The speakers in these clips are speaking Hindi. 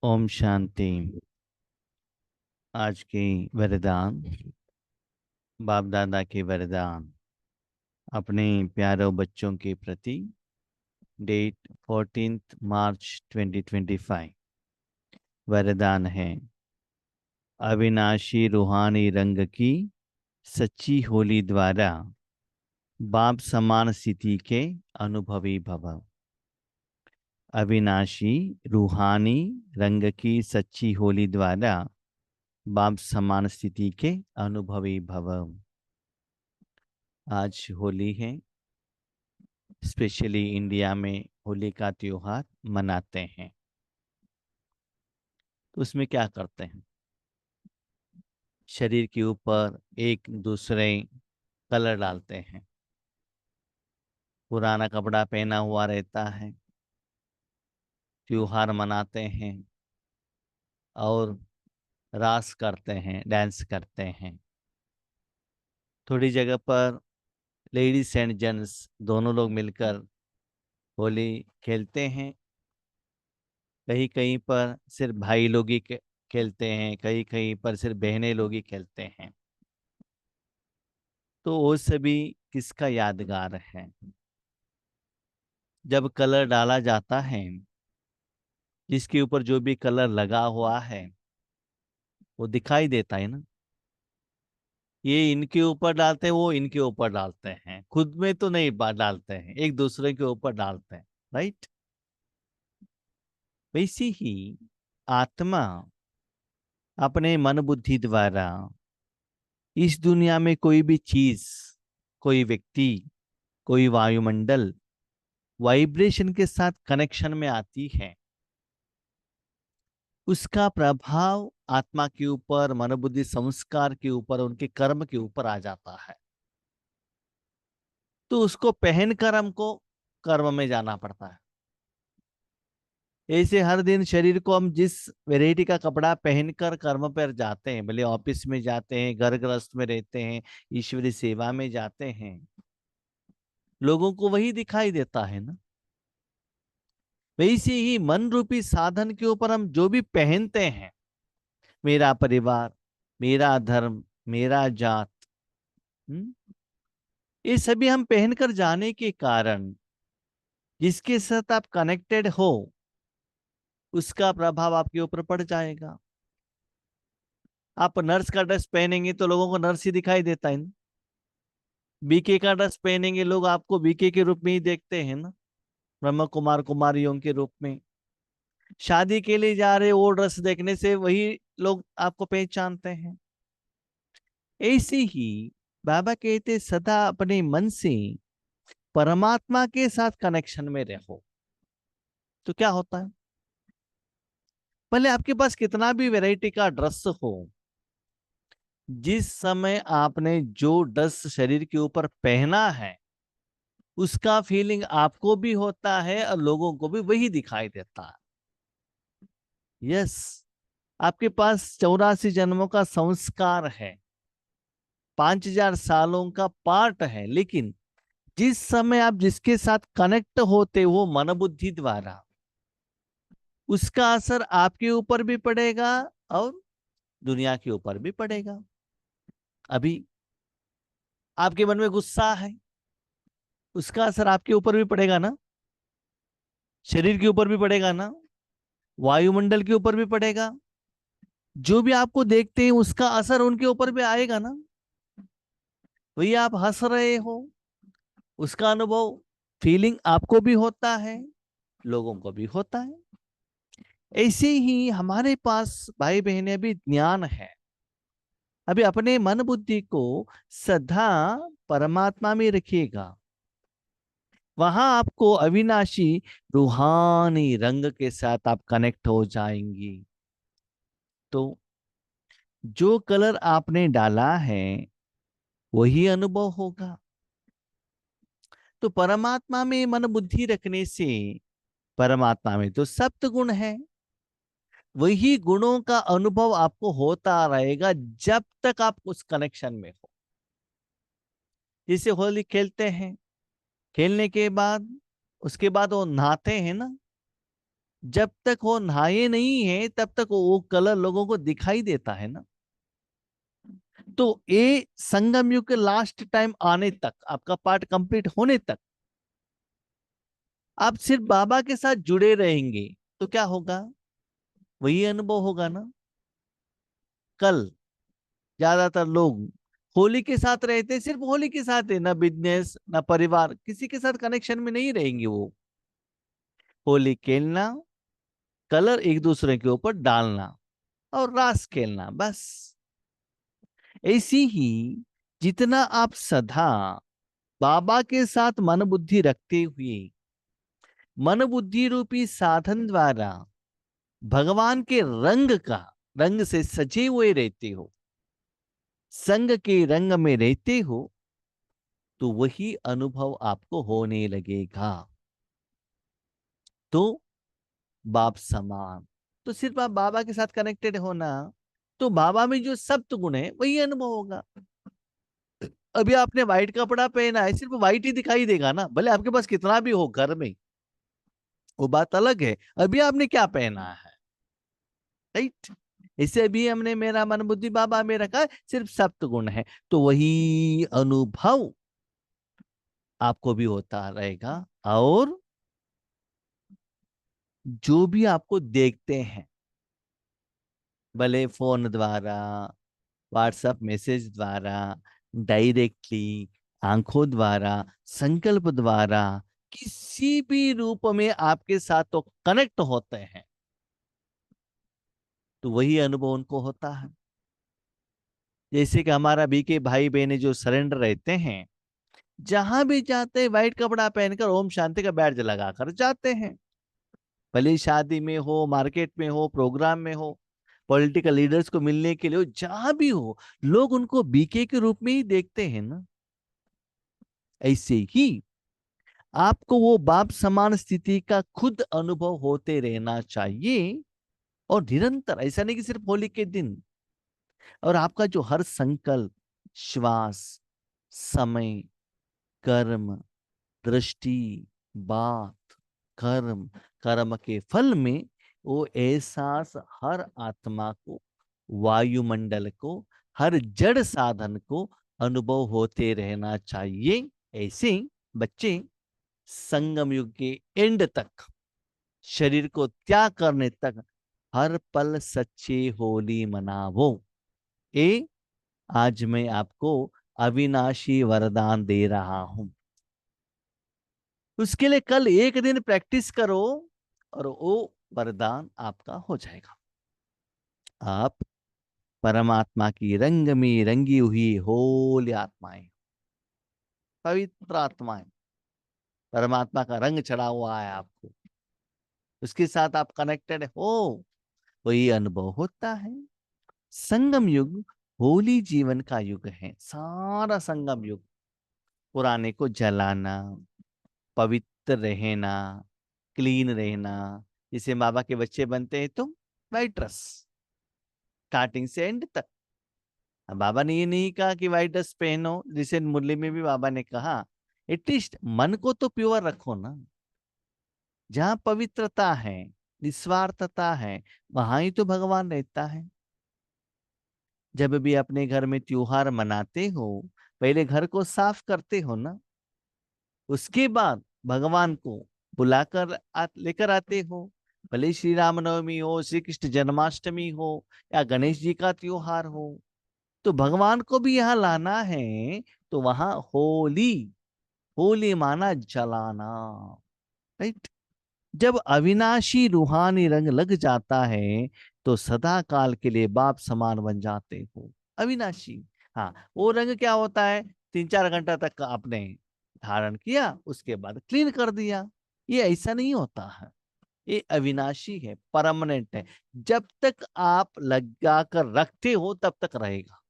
ओम शांति। आज की वरदान, बाप दादा के वरदान अपने प्यारों बच्चों के प्रति। डेट 14 मार्च 2025। वरदान है, अविनाशी रूहानी रंग की सच्ची होली द्वारा बाप समान स्थिति के अनुभवी भव। अविनाशी रूहानी रंग की सच्ची होली द्वारा बाप समान स्थिति के अनुभवी भव। आज होली है। स्पेशली इंडिया में होली का त्योहार मनाते हैं। तो उसमें क्या करते हैं, शरीर के ऊपर एक दूसरे कलर डालते हैं। पुराना कपड़ा पहना हुआ रहता है, त्योहार मनाते हैं और रास करते हैं, डांस करते हैं। थोड़ी जगह पर लेडीज एंड जेंट्स दोनों लोग मिलकर होली खेलते हैं। कहीं कहीं पर सिर्फ भाई लोग ही खेलते हैं, कहीं कहीं पर सिर्फ बहनें लोग ही खेलते हैं। तो वो सभी किसका यादगार है? जब कलर डाला जाता है, जिसके ऊपर जो भी कलर लगा हुआ है वो दिखाई देता है ना। ये इनके ऊपर डालते हैं, वो इनके ऊपर डालते हैं, खुद में तो नहीं डालते हैं, एक दूसरे के ऊपर डालते हैं। राइट। वैसे ही आत्मा अपने मन बुद्धि द्वारा इस दुनिया में कोई भी चीज, कोई व्यक्ति, कोई वायुमंडल वाइब्रेशन के साथ कनेक्शन में आती है, उसका प्रभाव आत्मा के ऊपर, मनोबुद्धि संस्कार के ऊपर, उनके कर्म के ऊपर आ जाता है। तो उसको पहनकर हमको कर्म में जाना पड़ता है। ऐसे हर दिन शरीर को हम जिस वैरायटी का कपड़ा पहनकर कर्म पर जाते हैं, भले ऑफिस में जाते हैं, घर गृहस्थ में रहते हैं, ईश्वरी सेवा में जाते हैं, लोगों को वही दिखाई देता है ना। वैसे ही मन रूपी साधन के ऊपर हम जो भी पहनते हैं, मेरा परिवार, मेरा धर्म, मेरा जात, हम्म, ये सभी हम पहनकर जाने के कारण जिसके साथ आप कनेक्टेड हो, उसका प्रभाव आपके ऊपर पड़ जाएगा। आप नर्स का ड्रेस पहनेंगे तो लोगों को नर्स ही दिखाई देता है ना। बीके का ड्रेस पहनेंगे, लोग आपको बीके के रूप में ही देखते हैं ना, ब्रह्म कुमार कुमारियों के रूप में। शादी के लिए जा रहे, वो ड्रेस देखने से वही लोग आपको पहचानते हैं। ऐसे ही बाबा कहते, सदा अपने मन से परमात्मा के साथ कनेक्शन में रहो। तो क्या होता है, भले आपके पास कितना भी वैरायटी का ड्रेस हो, जिस समय आपने जो ड्रेस शरीर के ऊपर पहना है, उसका फीलिंग आपको भी होता है और लोगों को भी वही दिखाई देता है। यस, आपके पास 84 जन्मों का संस्कार है, 5000 सालों का पार्ट है, लेकिन जिस समय आप जिसके साथ कनेक्ट होते हो मन बुद्धि द्वारा, उसका असर आपके ऊपर भी पड़ेगा और दुनिया के ऊपर भी पड़ेगा। अभी आपके मन में गुस्सा है, उसका असर आपके ऊपर भी पड़ेगा ना, शरीर के ऊपर भी पड़ेगा ना, वायुमंडल के ऊपर भी पड़ेगा। जो भी आपको देखते हैं उसका असर उनके ऊपर भी आएगा ना। वही आप हंस रहे हो, उसका अनुभव, फीलिंग आपको भी होता है, लोगों को भी होता है। ऐसे ही हमारे पास भाई बहनें भी ज्ञान है। अभी अपने मन बुद्धि को सदा परमात्मा में रखिएगा, वहां आपको अविनाशी रूहानी रंग के साथ आप कनेक्ट हो जाएंगी। तो जो कलर आपने डाला है वही अनुभव होगा। तो परमात्मा में मन बुद्धि रखने से, परमात्मा में तो सप्त गुण है, वही गुणों का अनुभव आपको होता रहेगा जब तक आप उस कनेक्शन में हो। जैसे होली खेलते हैं, खेलने के बाद उसके बाद वो नहाते हैं ना, जब तक वो नहाए नहीं है तब तक वो कलर लोगों को दिखाई देता है ना। तो ये संगम युग के लास्ट टाइम आने तक, आपका पार्ट कंप्लीट होने तक आप सिर्फ बाबा के साथ जुड़े रहेंगे, तो क्या होगा? वही अनुभव होगा ना। कल ज्यादातर लोग होली के साथ रहते, सिर्फ होली के साथ है, ना बिजनेस ना परिवार, किसी के साथ कनेक्शन में नहीं रहेंगे वो। होली खेलना, कलर एक दूसरे के ऊपर डालना और रास खेलना, बस। ऐसी ही जितना आप सदा बाबा के साथ मन बुद्धि रखते हुए मन बुद्धि रूपी साधन द्वारा भगवान के रंग से सजे हुए रहते हो, संग के रंग में रहते हो, तो वही अनुभव आपको होने लगेगा। तो बाप समान, तो सिर्फ आप बाबा के साथ कनेक्टेड हो ना, तो बाबा में जो सप्त गुण है वही अनुभव होगा। अभी आपने व्हाइट कपड़ा पहना है, सिर्फ व्हाइट ही दिखाई देगा ना, भले आपके पास कितना भी हो घर में, वो बात अलग है। अभी आपने क्या पहना है, राइट? इसे भी हमने मेरा मन बुद्धि बाबा में रखा है, सिर्फ सप्त गुण है, तो वही अनुभव आपको भी होता रहेगा। और जो भी आपको देखते हैं, भले फोन द्वारा, व्हाट्सएप मैसेज द्वारा, डायरेक्टली, आंखों द्वारा, संकल्प द्वारा, किसी भी रूप में आपके साथ तो कनेक्ट होते हैं, तो वही अनुभव उनको होता है। जैसे कि हमारा बीके भाई बहने जो सरेंडर रहते हैं, जहां भी जाते हैं व्हाइट कपड़ा पहनकर ओम शांति का बैड्ज लगाकर जाते हैं। भले शादी में हो, मार्केट में हो, प्रोग्राम में हो, पॉलिटिकल लीडर्स को मिलने के लिए हो, जहां भी हो, लोग उनको बीके के रूप में ही देखते हैं ना। ऐसे ही आपको वो बाप समान स्थिति का खुद अनुभव होते रहना चाहिए, और निरंतर, ऐसा नहीं कि सिर्फ होली के दिन। और आपका जो हर संकल्प, श्वास, समय, कर्म, दृष्टि, बात, कर्म, कर्म के फल में वो एहसास हर आत्मा को, वायुमंडल को, हर जड़ साधन को अनुभव होते रहना चाहिए। ऐसे बच्चे संगम युग के एंड तक, शरीर को त्याग करने तक, हर पल सच्ची होली मनावो। ए आज मैं आपको अविनाशी वरदान दे रहा हूं। उसके लिए कल एक दिन प्रैक्टिस करो और वो वरदान आपका हो जाएगा। आप परमात्मा की रंग में रंगी हुई होली आत्माएं, पवित्र आत्माएं, परमात्मा का रंग चढ़ा हुआ है आपको, उसके साथ आप कनेक्टेड हो, वही अनुभव होता है। संगम युग होली जीवन का युग है, सारा संगम युग। पुराने को जलाना, पवित्र रहना, क्लीन रहना। जैसे बाबा के बच्चे बनते हैं तो वाइट ड्रेस, स्टार्टिंग से एंड तक। अब बाबा ने ये नहीं कहा कि वाइट ड्रेस पहनो, रिसेंट मुरली में भी बाबा ने कहा एटलीस्ट मन को तो प्योर रखो ना। जहां पवित्रता है, निस्वार्थता है, वहां ही तो भगवान रहता है। जब भी अपने घर में त्योहार मनाते हो, पहले घर को साफ करते हो ना, उसके बाद भगवान को बुलाकर लेकर आते हो। भले श्री रामनवमी हो, श्री कृष्ण जन्माष्टमी हो, या गणेश जी का त्योहार हो, तो भगवान को भी यहाँ लाना है, तो वहां होली, होली माना जलाना, राइट? जब अविनाशी रूहानी रंग लग जाता है, तो सदा काल के लिए बाप समान बन जाते हो, अविनाशी। हाँ, वो रंग क्या होता है? 3-4 घंटा तक आपने धारण किया, उसके बाद क्लीन कर दिया। ये ऐसा नहीं होता है, ये अविनाशी है, परमानेंट है। जब तक आप लगा कर रखते हो तब तक रहेगा।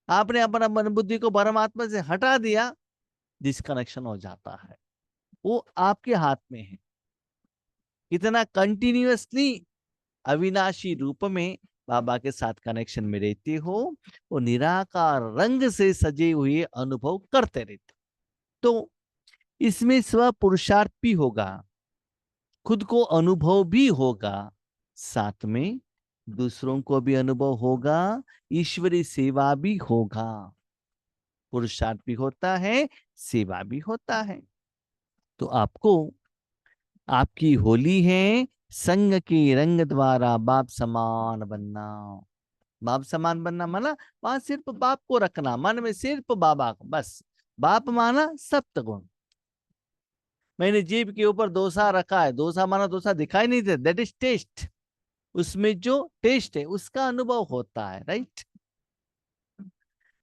आपने अपना मन बुद्धि को परमात्मा से हटा दिया, डिस्कनेक्शन हो जाता है। वो आपके हाथ में है, कितना कंटिन्यूअसली अविनाशी रूप में बाबा के साथ कनेक्शन में रहते हो, वो निराकार रंग से सजे हुए अनुभव करते रहते। तो इसमें स्व पुरुषार्थ भी होगा। खुद को अनुभव भी होगा, साथ में दूसरों को भी अनुभव होगा, ईश्वरीय सेवा भी होगा, पुरुषार्थ भी होता है, सेवा भी होता है। तो आपको, आपकी होली है संग के रंग द्वारा बाप समान बनना। बाप समान बनना माना वहां सिर्फ बाप को रखना, मन में सिर्फ बाबा को, बस बाप माना सप्त गुण। मैंने जीभ के ऊपर डोसा रखा है, डोसा माना डोसा दिखाई नहीं देता, दैट इज टेस्ट। उसमें जो टेस्ट है उसका अनुभव होता है, राइट।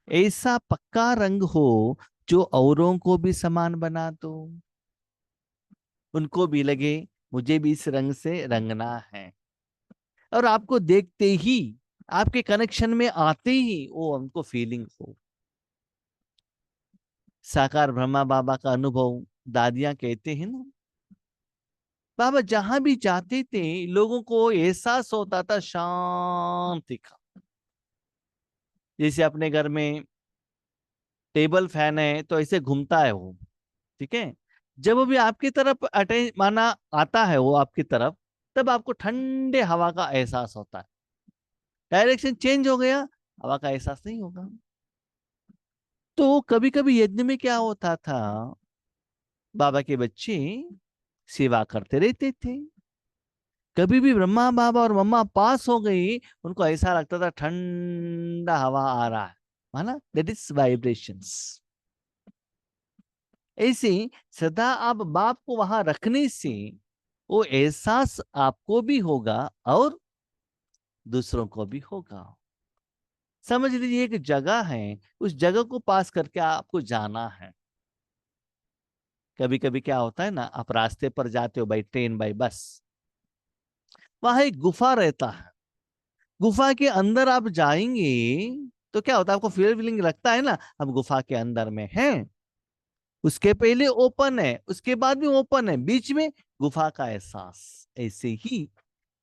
ऐसा पक्का रंग हो जो औरों को भी समान बना दो, उनको भी लगे मुझे भी इस रंग से रंगना है, और आपको देखते ही, आपके कनेक्शन में आते ही वो हमको फीलिंग हो। साकार ब्रह्मा बाबा का अनुभव दादियां कहते हैं ना, बाबा जहां भी जाते थे लोगों को एहसास होता था शांति का। जैसे अपने घर में टेबल फैन है तो ऐसे घूमता है वो, ठीक है। जब भी आपकी तरफ अटैच माना आता है वो आपकी तरफ, तब आपको ठंडे हवा का एहसास होता है। डायरेक्शन चेंज हो गया, हवा का एहसास नहीं होगा। तो कभी कभी यज्ञ में क्या होता था, बाबा के बच्चे सेवा करते रहते थे, कभी भी ब्रह्मा बाबा और मम्मा पास हो गई, उनको ऐसा लगता था ठंडा हवा आ रहा है, माना दैट इज वाइब्रेशंस। ऐसे सदा आप बाप को वहां रखने से वो एहसास आपको भी होगा और दूसरों को भी होगा। समझ लीजिए एक जगह है, उस जगह को पास करके आपको जाना है। कभी कभी क्या होता है ना, आप रास्ते पर जाते हो बाई ट्रेन बाई बस, वहां एक गुफा रहता है, गुफा के अंदर आप जाएंगे तो क्या होता है, आपको फीलिंग लगता है ना हम गुफा के अंदर में हैं। उसके पहले ओपन है, उसके बाद भी ओपन है, बीच में गुफा का एहसास। ऐसे ही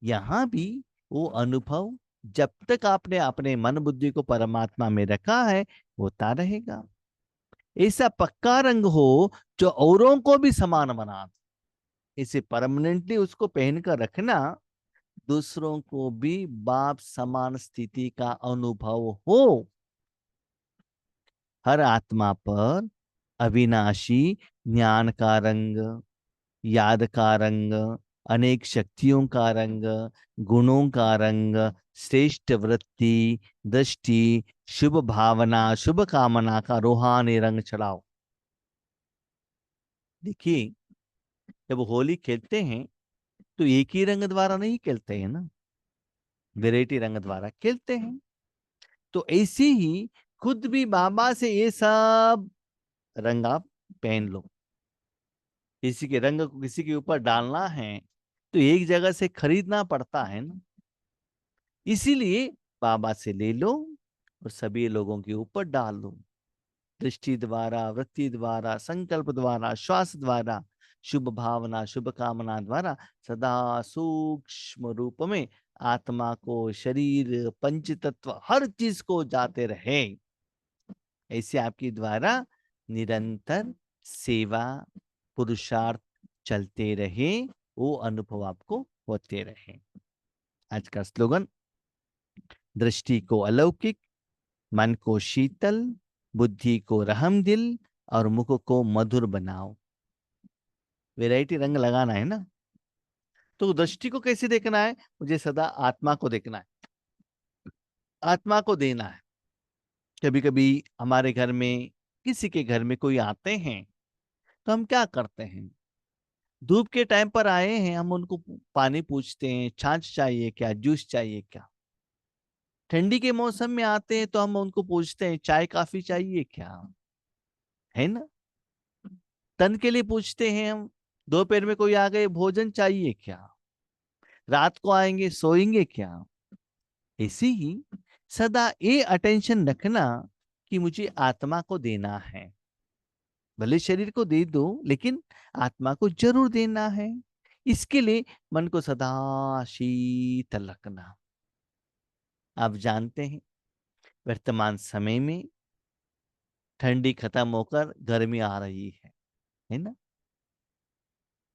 यहां भी वो अनुभव, जब तक आपने अपने मन बुद्धि को परमात्मा में रखा है, होता रहेगा। ऐसा पक्का रंग हो जो औरों को भी समान बना दे। इसे परमानेंटली उसको पहन कर रखना, दूसरों को भी बाप समान स्थिति का अनुभव हो। हर आत्मा पर अविनाशी ज्ञान का रंग, याद का रंग, अनेक शक्तियों का रंग, गुणों का रंग, श्रेष्ठ वृत्ति, दृष्टि, शुभ भावना, शुभ कामना का रूहानी रंग चढ़ाओ। देखिए, जब होली खेलते हैं तो एक ही रंग द्वारा नहीं खेलते हैं ना, वेराइटी रंग द्वारा खेलते हैं। तो ऐसे ही खुद भी बाबा से ये सब रंग आप पहन लो। किसी के रंग को किसी के ऊपर डालना है तो एक जगह से खरीदना पड़ता है ना, इसीलिए बाबा से ले लो और सभी लोगों के ऊपर डाल दो। दृष्टि द्वारा, वृत्ति द्वारा, संकल्प द्वारा, श्वास द्वारा, शुभ भावना, शुभ कामना द्वारा सदा सूक्ष्म रूप में आत्मा को, शरीर, पंच तत्व, हर चीज को जाते रहे। ऐसे आपके द्वारा निरंतर सेवा, पुरुषार्थ चलते रहे, वो अनुभव आपको होते रहे। आज का स्लोगन, दृष्टि को अलौकिक, मन को शीतल, बुद्धि को रहम दिल और मुख को मधुर बनाओ। वैरायटी रंग लगाना है ना, तो दृष्टि को कैसे देखना है, मुझे सदा आत्मा को देखना है, आत्मा को देना है। कभी कभी हमारे घर में, किसी के घर में कोई आते हैं तो हम क्या करते हैं, धूप के टाइम पर आए हैं, हम उनको पानी पूछते हैं, छाछ चाहिए क्या, जूस चाहिए क्या। ठंडी के मौसम में आते हैं तो हम उनको पूछते हैं चाय काफी चाहिए क्या, है ना। तन के लिए पूछते हैं हम, दोपहर में कोई आ गए भोजन चाहिए क्या, रात को आएंगे सोएंगे क्या। ऐसे ही सदा ये अटेंशन रखना कि मुझे आत्मा को देना है, भले शरीर को दे दो लेकिन आत्मा को जरूर देना है। इसके लिए मन को सदा शीतल रखना। आप जानते हैं वर्तमान समय में ठंडी खत्म होकर गर्मी आ रही है ना।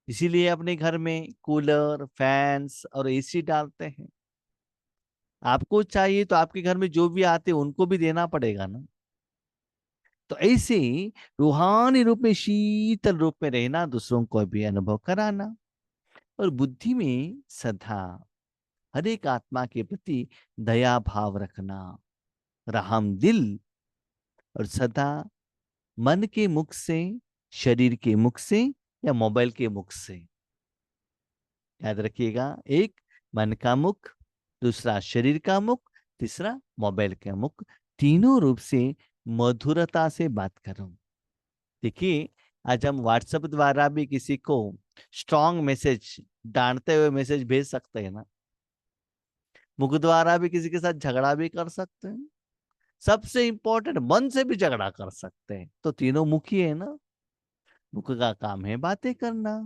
इसीलिए अपने घर में कूलर, फैंस और एसी डालते हैं। आपको चाहिए तो आपके घर में जो भी आते हैं उनको भी देना पड़ेगा ना। तो ऐसे ही रूहानी रूप में, शीतल रूप में रहना, दूसरों को भी अनुभव कराना, और बुद्धि में सदा हर एक आत्मा के प्रति दया भाव रखना, रहम दिल, और सदा मन के मुख से, शरीर के मुख से, या मोबाइल के मुख से, याद रखिएगा, एक मन का मुख, दूसरा शरीर का मुख, तीसरा मोबाइल का मुख, तीनों रूप से मधुरता से बात करो। देखिए, आज हम व्हाट्सएप द्वारा भी किसी को स्ट्रांग मैसेज, डांटते हुए मैसेज भेज सकते हैं ना। मुख द्वारा भी किसी के साथ झगड़ा भी कर सकते हैं। सबसे इंपॉर्टेंट, मन से भी झगड़ा कर सकते हैं। तो तीनों मुख ही है ना। मुख का काम है बातें करना,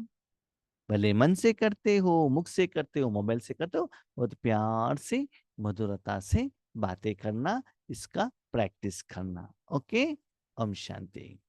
भले मन से करते हो, मुख से करते हो, मोबाइल से करते हो, बहुत प्यार से, मधुरता से बातें करना, इसका प्रैक्टिस करना। ओके। ओम शांति।